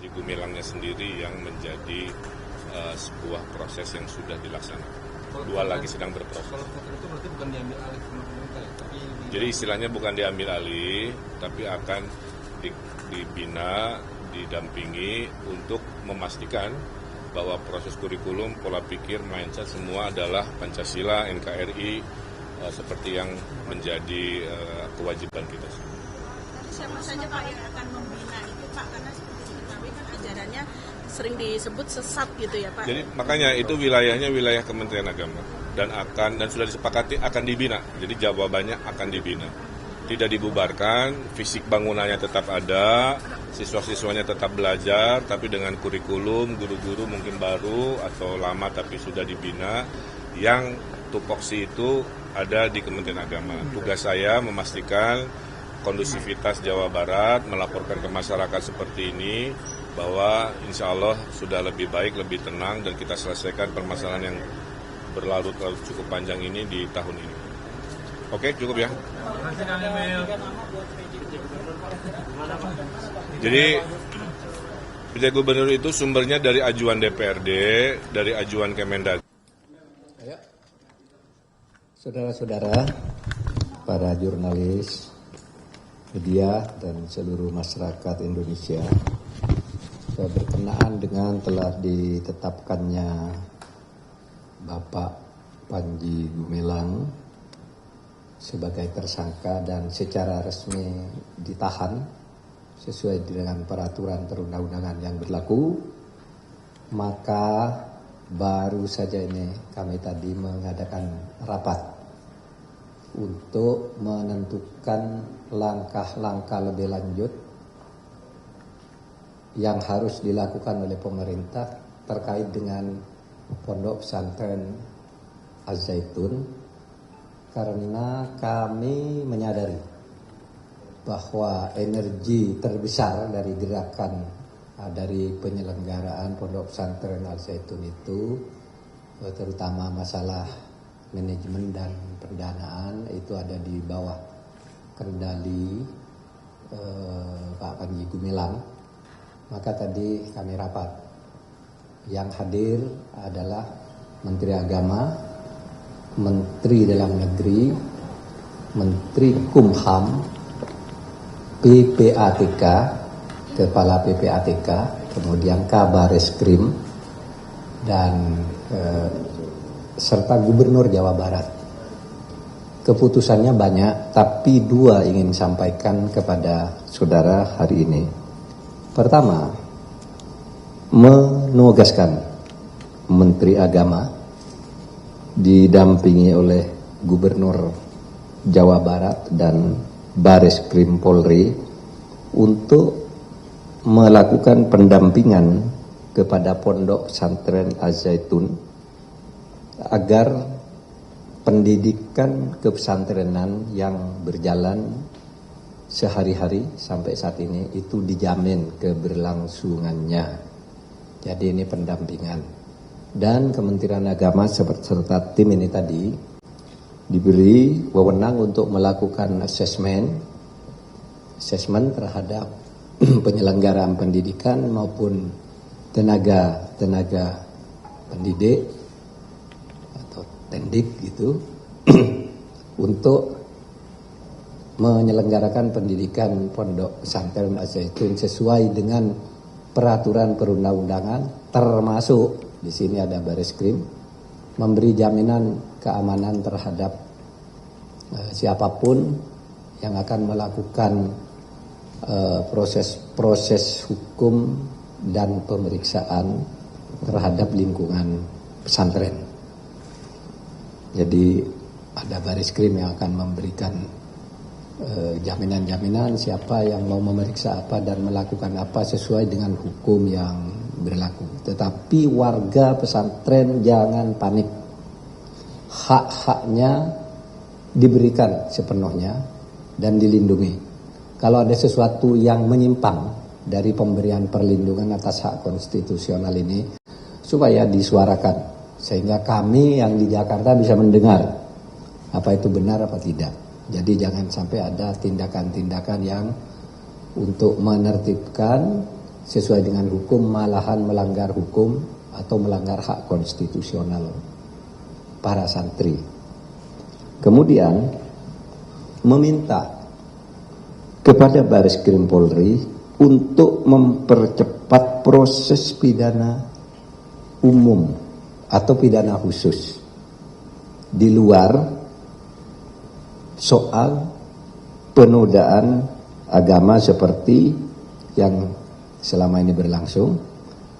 Panji Gumilangnya sendiri yang menjadi sebuah proses yang sudah dilaksanakan. Dua lagi sedang berproses. Kalau hotel itu berarti bukan diambil alih sama pemerintah ya? Jadi istilahnya bukan diambil alih, tapi akan dibina, didampingi untuk memastikan bahwa proses kurikulum, pola pikir, mindset semua adalah Pancasila, NKRI, seperti yang menjadi kewajiban kita. Siapa saja Pak yang akan membina itu Pak, karena seperti diketahui kan ajarannya sering disebut sesat gitu ya Pak. Jadi makanya itu wilayahnya wilayah Kementerian Agama dan sudah disepakati akan dibina. Jadi jawabannya akan dibina. Tidak dibubarkan, fisik bangunannya tetap ada, siswa-siswanya tetap belajar, tapi dengan kurikulum, guru-guru mungkin baru atau lama tapi sudah dibina. Yang tupoksi itu ada di Kementerian Agama. Tugas saya memastikan kondusivitas Jawa Barat, melaporkan ke masyarakat seperti ini, bahwa insya Allah sudah lebih baik, lebih tenang, dan kita selesaikan permasalahan yang berlarut-larut cukup panjang ini di tahun ini. Oke, cukup ya. Jadi PJ Gubernur itu sumbernya dari ajuan DPRD, dari ajuan Kemendag. Saudara-saudara, para jurnalis, media, dan seluruh masyarakat Indonesia, saya berkenaan dengan telah ditetapkannya Bapak Panji Gumilang sebagai tersangka dan secara resmi ditahan sesuai dengan peraturan perundang-undangan yang berlaku, maka baru saja ini kami tadi mengadakan rapat untuk menentukan langkah-langkah lebih lanjut yang harus dilakukan oleh pemerintah terkait dengan Pondok Pesantren Az-Zaitun, karena kami menyadari bahwa energi terbesar dari gerakan dari penyelenggaraan Pondok Pesantren Al-Zaitun itu, terutama masalah manajemen dan pendanaan, itu ada di bawah kendali Pak Panji Gumilang. Maka tadi kami rapat, yang hadir adalah Menteri Agama, Menteri Dalam Negeri, Menteri Kumham, PPATK, Kepala PPATK, kemudian Kabar Eskrim, dan serta Gubernur Jawa Barat. Keputusannya banyak, tapi dua ingin sampaikan kepada saudara hari ini. Pertama, menugaskan Menteri Agama didampingi oleh Gubernur Jawa Barat dan Baris Krim Polri untuk melakukan pendampingan kepada Pondok Pesantren Az-Zaitun agar pendidikan kepesantrenan yang berjalan sehari-hari sampai saat ini itu dijamin keberlangsungannya. Jadi ini pendampingan. Dan Kementerian Agama serta tim ini tadi diberi wewenang untuk melakukan asesmen terhadap penyelenggaraan pendidikan maupun tenaga pendidik atau tendik gitu untuk menyelenggarakan pendidikan Pondok Pesantren Az-Zaitun sesuai dengan peraturan perundang-undangan, termasuk di sini ada Baris Krim memberi jaminan keamanan terhadap siapapun yang akan melakukan proses hukum dan pemeriksaan terhadap lingkungan pesantren. Jadi ada Baris Krim yang akan memberikan jaminan-jaminan siapa yang mau memeriksa apa dan melakukan apa sesuai dengan hukum yang berlaku. Tetapi warga pesantren jangan panik. Hak-haknya diberikan sepenuhnya dan dilindungi. Kalau ada sesuatu yang menyimpang dari pemberian perlindungan atas hak konstitusional ini, supaya disuarakan sehingga kami yang di Jakarta bisa mendengar apa itu benar apa tidak. Jadi jangan sampai ada tindakan-tindakan yang untuk menertibkan sesuai dengan hukum, malahan melanggar hukum atau melanggar hak konstitusional para santri. Kemudian meminta kepada Bareskrim Polri untuk mempercepat proses pidana umum atau pidana khusus di luar soal penodaan agama seperti yang selama ini berlangsung.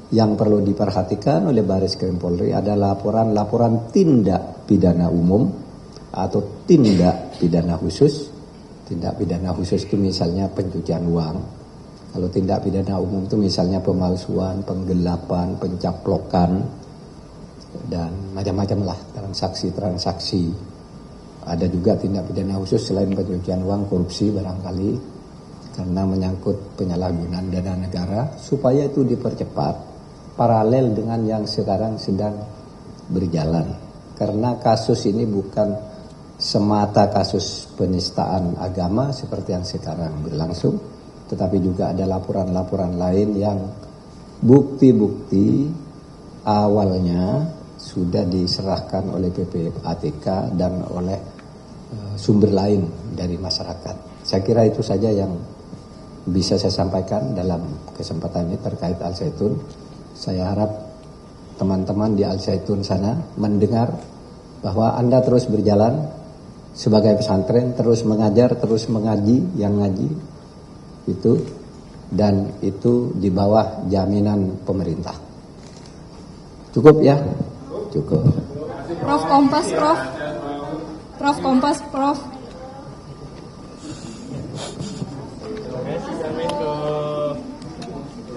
Yang perlu diperhatikan oleh Bareskrim Polri adalah laporan-laporan tindak pidana umum atau tindak pidana khusus. Tindak pidana khusus itu misalnya pencucian uang. Kalau tindak pidana umum itu misalnya pemalsuan, penggelapan, pencaplokan, dan macam-macam lah, transaksi-transaksi. Ada juga tindak pidana khusus selain pencucian uang, korupsi barangkali, karena menyangkut penyalahgunaan dana negara, supaya itu dipercepat paralel dengan yang sekarang sedang berjalan. Karena kasus ini bukan semata kasus penistaan agama seperti yang sekarang berlangsung, tetapi juga ada laporan-laporan lain yang bukti-bukti awalnya sudah diserahkan oleh PPATK dan oleh sumber lain dari masyarakat. Saya kira itu saja yang bisa saya sampaikan dalam kesempatan ini terkait Al Zaitun. Saya harap teman-teman di Al Zaitun sana mendengar bahwa Anda terus berjalan sebagai pesantren, terus mengajar, terus mengaji, yang ngaji itu, dan itu di bawah jaminan pemerintah. Cukup ya? Cukup. Prof Kompas, Prof. Prof Kompas, Prof.